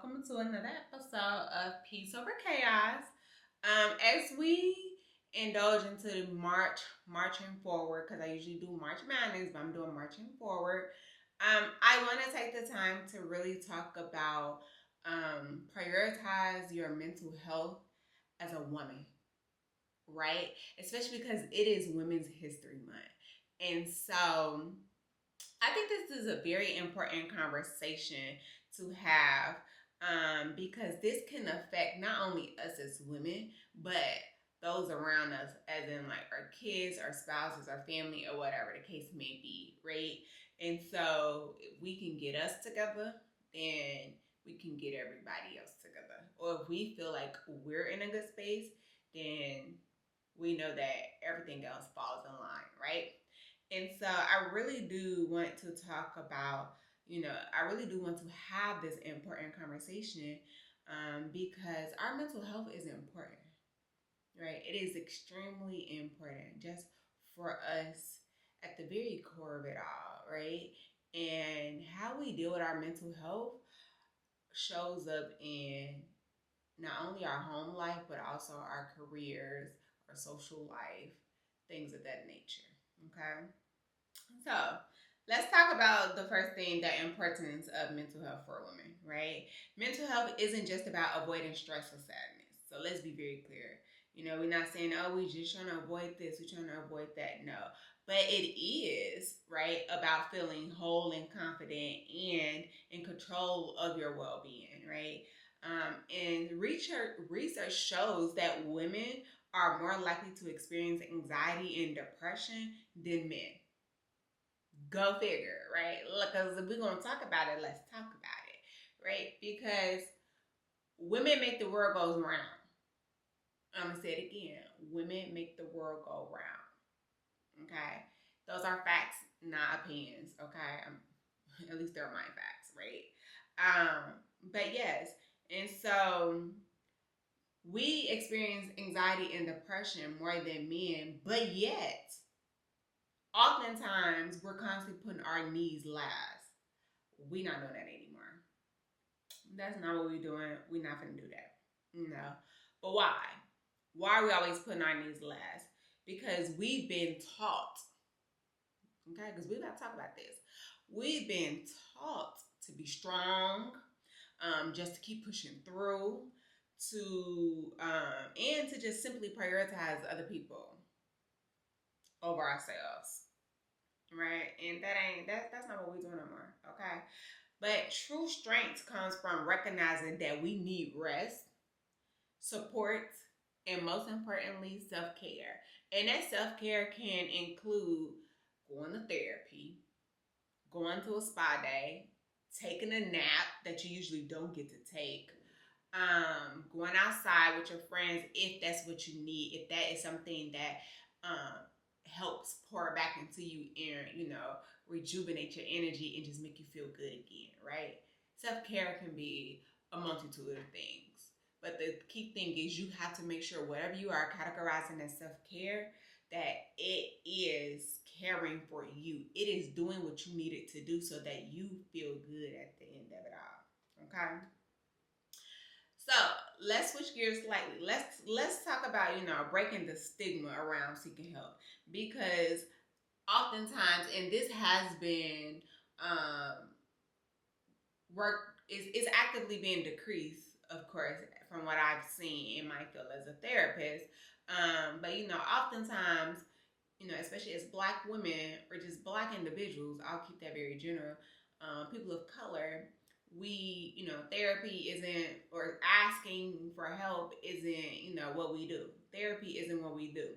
welcome to another episode of Peace Over Chaos. As we indulge into the marching forward, because I usually do March Madness, but I'm doing marching forward. I want to take the time to really talk about prioritize your mental health as a woman, right? Especially because it is Women's History Month, and so I think this is a very important conversation to have because this can affect not only us as women, but those around us, as in like our kids, our spouses, our family, or whatever the case may be, right? And so if we can get us together, then we can get everybody else together. Or if we feel like we're in a good space, then we know that everything else falls in line, right? And so I really do want to talk about, I really do want to have this important conversation because our mental health is important, right? It is extremely important just for us at the very core of it all, right? And how we deal with our mental health shows up in not only our home life, but also our careers, our social life, things of that nature, okay? So let's talk about the first thing, the importance of mental health for women, right? Mental health isn't just about avoiding stress or sadness. So let's be very clear. We're not saying, oh, we're just trying to avoid this, we're trying to avoid that. No. But it is, right, about feeling whole and confident and in control of your well being, right? And research shows that women are more likely to experience anxiety and depression than men. Go figure, right? Because if we're going to talk about it, let's talk about it, right? Because women make the world go round. I'm going to say it again. Women make the world go round, okay? Those are facts, not opinions, okay? At least they're my facts, right? But yes, and so we experience anxiety and depression more than men, but yet, oftentimes, we're constantly putting our needs last. We not doing that anymore. That's not what we're doing. We're not gonna do that. No. But why? Why are we always putting our needs last? Because we've been taught, okay, because we got to talk about this. We've been taught to be strong, just to keep pushing through, and to just simply prioritize other people over ourselves, right? And that's not what we're doing no more, okay? But true strength comes from recognizing that we need rest, support, and most importantly, self care. And that self care can include going to therapy, going to a spa day, taking a nap that you usually don't get to take, going outside with your friends if that's what you need, if that is something that helps pour back into you and, rejuvenate your energy and just make you feel good again, right? Self care can be a multitude of things. But the key thing is you have to make sure whatever you are categorizing as self care, that it is caring for you. It is doing what you need it to do so that you feel good at the end of it all. Okay? So let's switch gears slightly. Let's talk about breaking the stigma around seeking help because oftentimes, and this has been work is actively being decreased, of course, from what I've seen in my field as a therapist. But oftentimes, especially as Black women or just Black individuals, I'll keep that very general. People of color, therapy isn't, or asking for help isn't, what we do. Therapy isn't what we do.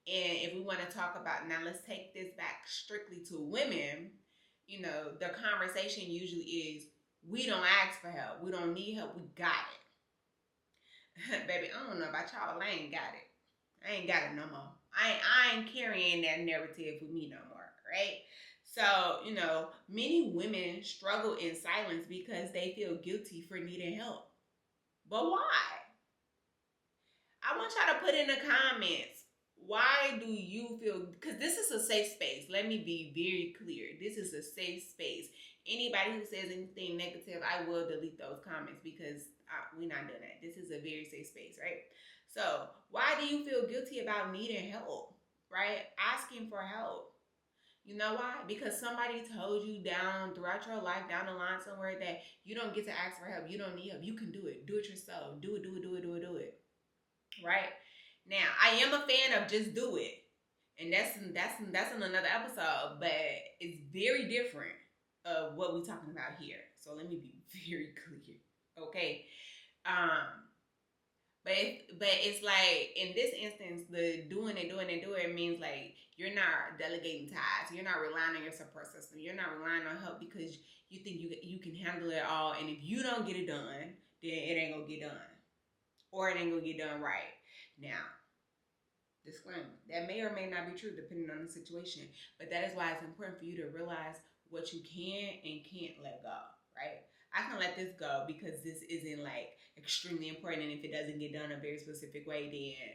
And if we want to talk about, now let's take this back strictly to women, the conversation usually is, we don't ask for help. We don't need help. We got it. Baby, I don't know about y'all. I ain't got it. I ain't got it no more. I ain't carrying that narrative with me no more, right? So, many women struggle in silence because they feel guilty for needing help. But why? I want y'all to put in the comments, why do you feel, because this is a safe space. Let me be very clear. This is a safe space. Anybody who says anything negative, I will delete those comments because we're not doing that. This is a very safe space, right? So, why do you feel guilty about needing help, right? Asking for help. You know why? Because somebody told you down throughout your life, down the line somewhere, that you don't get to ask for help. You don't need help. You can do it. Do it yourself. Do it, do it, do it, do it, do it. Right? Now, I am a fan of just do it. And that's in another episode, but it's very different of what we're talking about here. So let me be very clear. Okay. Um, but it's like in this instance, the doing it means like you're not delegating tasks. You're not relying on your support system. You're not relying on help because you think you can handle it all. And if you don't get it done, then it ain't gonna get done, or it ain't gonna get done right. Now, disclaimer: that may or may not be true depending on the situation. But that is why it's important for you to realize what you can and can't let go. Right? I can let this go because this isn't like extremely important, and if it doesn't get done a very specific way, then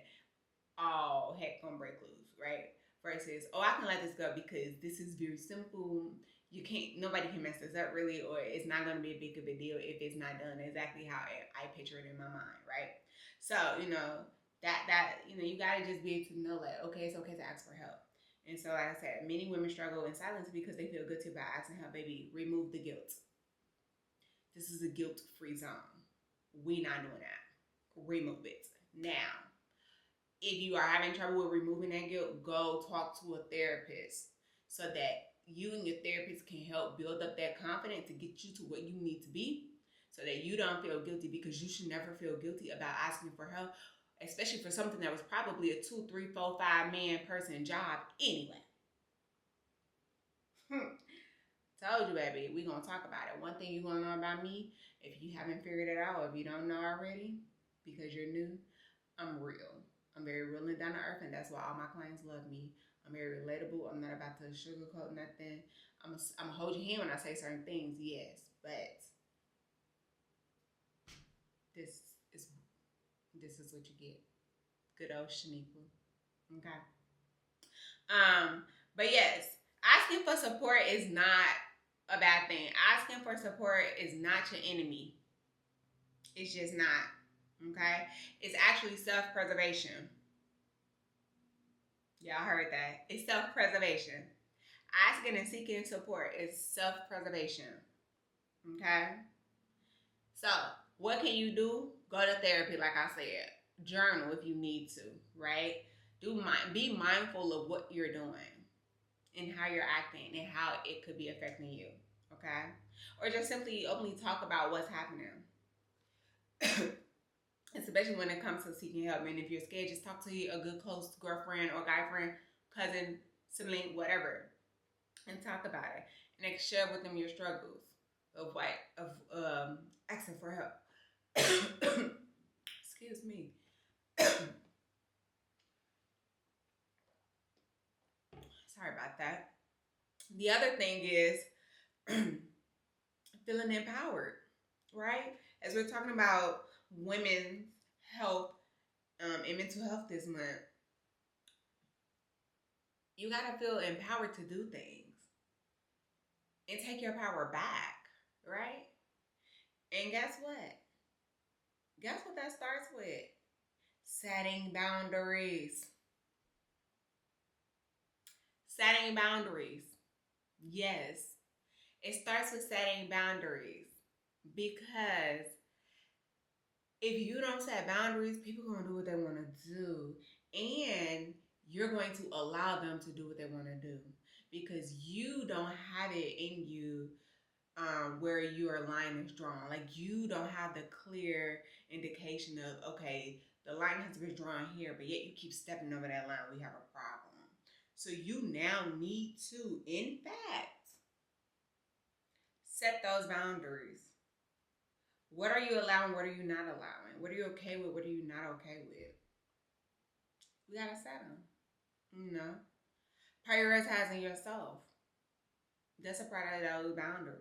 all heck gonna break loose, right? Versus, oh, I can let this go because this is very simple. You can't, nobody can mess this up really, or it's not gonna be a big of a deal if it's not done exactly how I picture it in my mind, right? So that you gotta just be able to know that okay, it's okay to ask for help. And so, like I said, many women struggle in silence because they feel guilty about asking help. Baby, remove the guilt. This is a guilt-free zone. We not doing that. Remove it. Now, if you are having trouble with removing that guilt, go talk to a therapist so that you and your therapist can help build up that confidence to get you to what you need to be so that you don't feel guilty, because you should never feel guilty about asking for help, especially for something that was probably a 2, 3, 4, 5 man person job anyway. Told you, baby, we gonna talk about it. One thing you gonna know about me, if you haven't figured it out, or if you don't know already, because you're new, I'm real. I'm very real and down to earth, and that's why all my clients love me. I'm very relatable. I'm not about to sugarcoat nothing. I'm hold your hand when I say certain things, yes, but this is what you get. Good old Shaniqua. Okay. But yes, asking for support is not a bad thing. Asking for support is not your enemy. It's just not. Okay? It's actually self-preservation. Y'all heard that. It's self-preservation. Asking and seeking support is self-preservation. Okay? So, what can you do? Go to therapy, like I said. Journal if you need to, right? Be mindful of what you're doing and how you're acting and how it could be affecting you. Okay? Or just simply openly talk about what's happening. Especially when it comes to seeking help. And if you're scared, just talk to a good close girlfriend or guy friend, cousin, sibling, whatever, and talk about it. And share with them your struggles of asking for help. Excuse me. Sorry about that. The other thing is feeling empowered, right? As we're talking about women's health and mental health this month, you gotta feel empowered to do things and take your power back, right? And guess what? Guess what that starts with? Setting boundaries. Setting boundaries. Yes. It starts with setting boundaries, because if you don't set boundaries, people are going to do what they want to do. And you're going to allow them to do what they want to do because you don't have it in you where your line is drawn. Like, you don't have the clear indication of, okay, the line has been drawn here, but yet you keep stepping over that line. We have a problem. So you now need to, in fact, set those boundaries. What are you allowing? What are you not allowing? What are you okay with? What are you not okay with? We gotta set them. Prioritizing yourself. That's a part of those boundaries.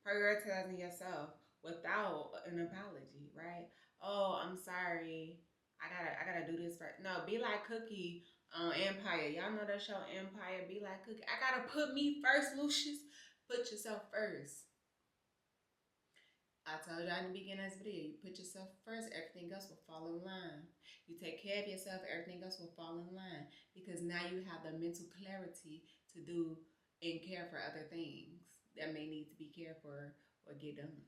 Prioritizing yourself without an apology, right? Oh, I'm sorry. I gotta do this first. No, be like Cookie on Empire. Y'all know that show Empire. Be like Cookie. I gotta put me first, Lucius. Put yourself first. I told y'all in the beginning of this video, you put yourself first, everything else will fall in line. You take care of yourself, everything else will fall in line. Because now you have the mental clarity to do and care for other things that may need to be cared for or get done.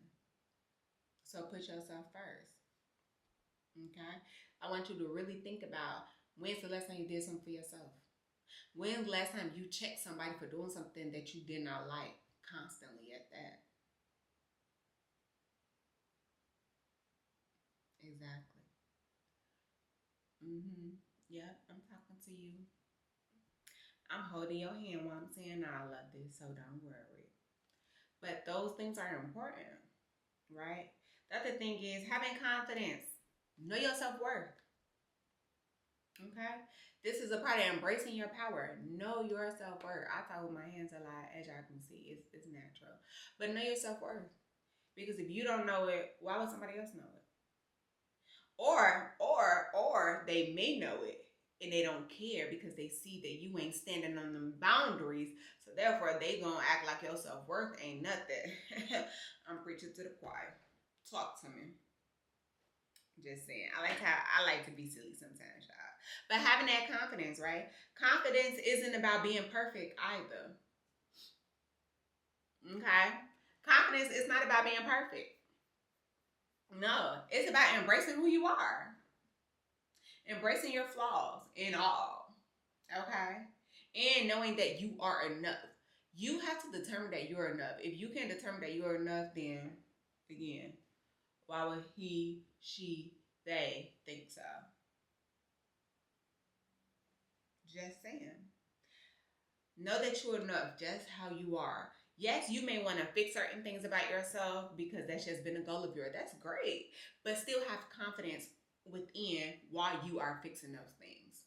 So put yourself first. Okay? I want you to really think about, when's the last time you did something for yourself? When's the last time you checked somebody for doing something that you did not like constantly at that? Exactly. Yep, I'm talking to you. I'm holding your hand while I'm saying I love this, so don't worry. But those things are important, right? The other thing is having confidence. Know your self worth. Okay? This is a part of embracing your power. Know your self worth. I talk with my hands a lot, as y'all can see. It's natural. But know your self worth. Because if you don't know it, why would somebody else know it? Or they may know it and they don't care because they see that you ain't standing on them boundaries. So therefore they gonna act like your self-worth ain't nothing. I'm preaching to the choir. Talk to me. Just saying. I like to be silly sometimes, y'all. But having that confidence, right? Confidence isn't about being perfect either. Okay? Confidence is not about being perfect. No, it's about embracing who you are, embracing your flaws in all. Okay? And knowing that you are enough. You have to determine that you're enough. If you can't determine that you're enough, then again, why would he, she, they think so? Just saying. Know that you're enough just how you are. Yes, you may want to fix certain things about yourself because that's just been a goal of yours. That's great. But still have confidence within why you are fixing those things.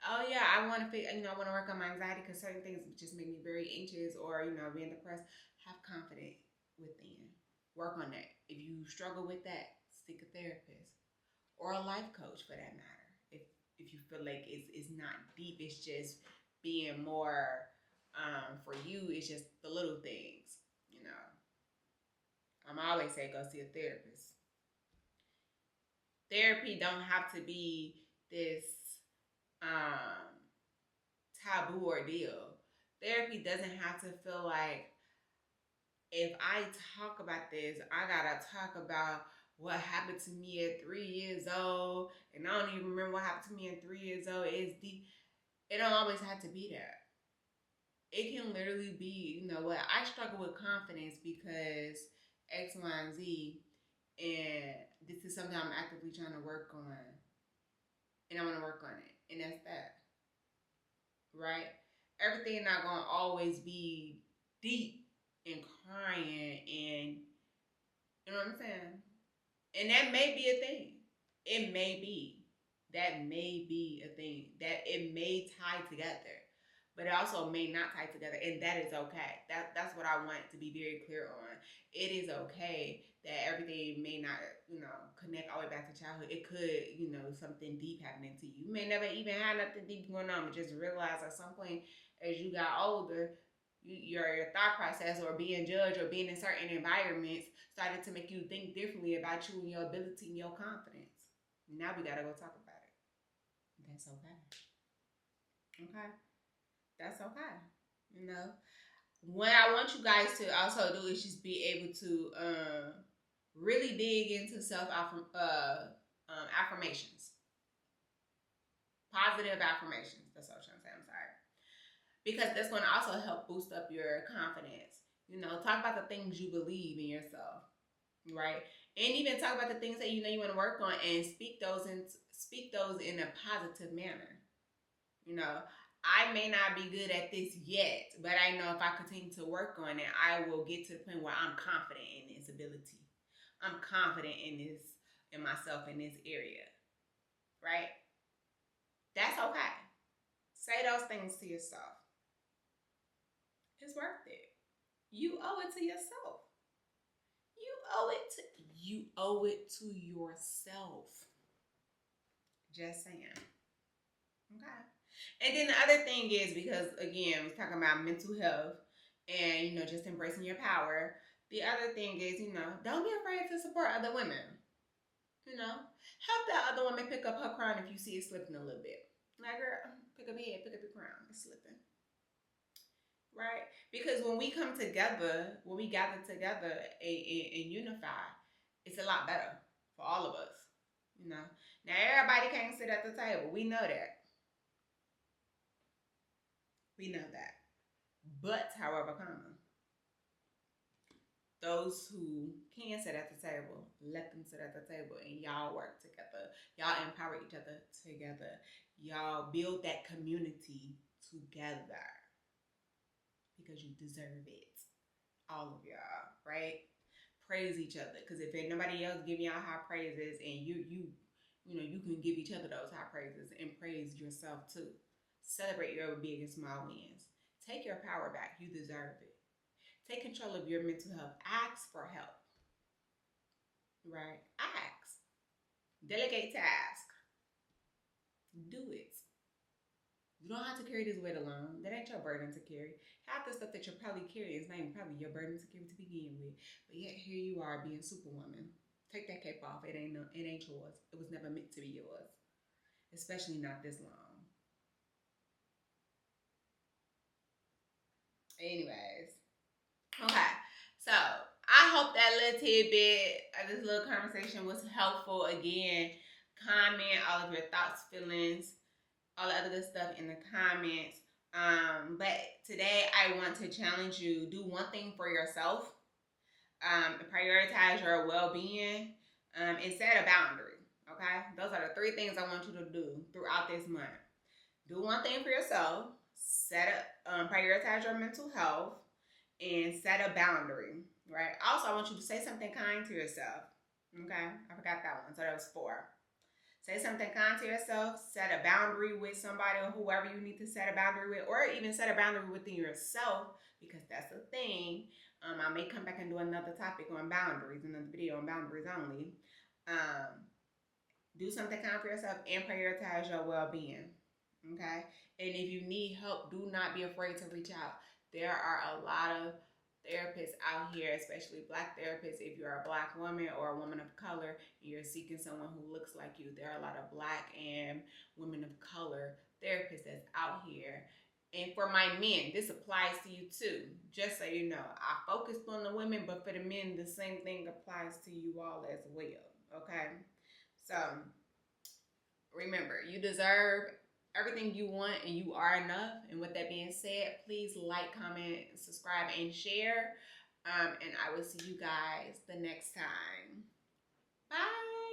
Oh yeah, I want to fix, I want to work on my anxiety because certain things just make me very anxious or, being depressed. Have confidence within. Work on that. If you struggle with that, seek a therapist or a life coach for that matter. If you feel like it's not deep, it's just being more for you. It's just the little things. I'm always say go see a therapist. Therapy don't have to be this um, taboo ordeal. Therapy doesn't have to feel like if I talk about this, I gotta talk about what happened to me at 3 years old, and I don't even remember what happened to me at 3 years old. It's deep. It don't always have to be that. It can literally be, what I struggle with confidence because X, Y, and Z, and this is something I'm actively trying to work on, and I want to work on it, and that's that, right? Everything not gonna always be deep and crying, and you know what I'm saying? And that may be a thing. It may be. That may be a thing. That it may tie together. But it also may not tie together. And that is okay. That's what I want to be very clear on. It is okay that everything may not, connect all the way back to childhood. It could, something deep happening to you. You may never even have nothing deep going on, but just realize at some point as you got older, your thought process or being judged or being in certain environments started to make you think differently about you and your ability and your confidence. Now we gotta go talk about it. That's okay. Okay. That's okay. What I want you guys to also do is just be able to really dig into affirmations, positive affirmations. That's what I'm trying to say. I'm sorry, because that's going to also help boost up your confidence. Talk about the things you believe in yourself, right? And even talk about the things that you want to work on, and speak those in a positive manner. I may not be good at this yet, but I know if I continue to work on it, I will get to the point where I'm confident in this ability. I'm confident in myself in this area, right? That's okay. Say those things to yourself. It's worth it. You owe it to yourself. You owe it to yourself. Just saying. Okay. And then the other thing is, because again, we're talking about mental health and, you know, just embracing your power. The other thing is, you know, don't be afraid to support other women. You know, help that other woman pick up her crown if you see it slipping a little bit. Like, girl, pick up your head, pick up your crown. It's slipping. Right? Because when we come together, when we gather together and unify, it's a lot better for all of us. You know, now everybody can't sit at the table. We know that. We know that. But, however, those who can sit at the table, let them sit at the table and y'all work together. Y'all empower each other together. Y'all build that community together because you deserve it. All of y'all, right? Praise each other, because if ain't nobody else giving y'all high praises, and you know, you can give each other those high praises and praise yourself too. Celebrate your big and small wins. Take your power back. You deserve it. Take control of your mental health. Ask for help. Right? Ask. Delegate task. Do it. You don't have to carry this weight alone. That ain't your burden to carry. Half the stuff that you're probably carrying is not even probably your burden to carry to begin with. But yet here you are being Superwoman. Take that cape off. It ain't yours. It was never meant to be yours. Especially not this long. Anyways. Okay. So I hope that little tidbit of this little conversation was helpful. Again, comment all of your thoughts, feelings, all the other good stuff in the comments. But today I want to challenge you: do one thing for yourself, prioritize your well-being, and set a boundary. Okay, those are the 3 things I want you to do throughout this month. Do one thing for yourself, prioritize your mental health, and set a boundary. Right. Also, I want you to say something kind to yourself. Okay, I forgot that one. So that was 4. Say something kind to yourself. Set a boundary with somebody or whoever you need to set a boundary with, or even set a boundary within yourself, because that's the thing. I may come back and do another topic on boundaries, another video on boundaries only. Do something kind for yourself and prioritize your well-being. Okay? And if you need help, do not be afraid to reach out. There are a lot of therapists out here, especially Black therapists. If you're a Black woman or a woman of color and you're seeking someone who looks like you, there are a lot of Black and women of color therapists that's out here. And for my men, this applies to you too. Just so you know, I focused on the women, but for the men, the same thing applies to you all as well. Okay? So remember, you deserve everything you want and you are enough. And with that being said, please like, comment, subscribe, and share. And I will see you guys the next time. Bye.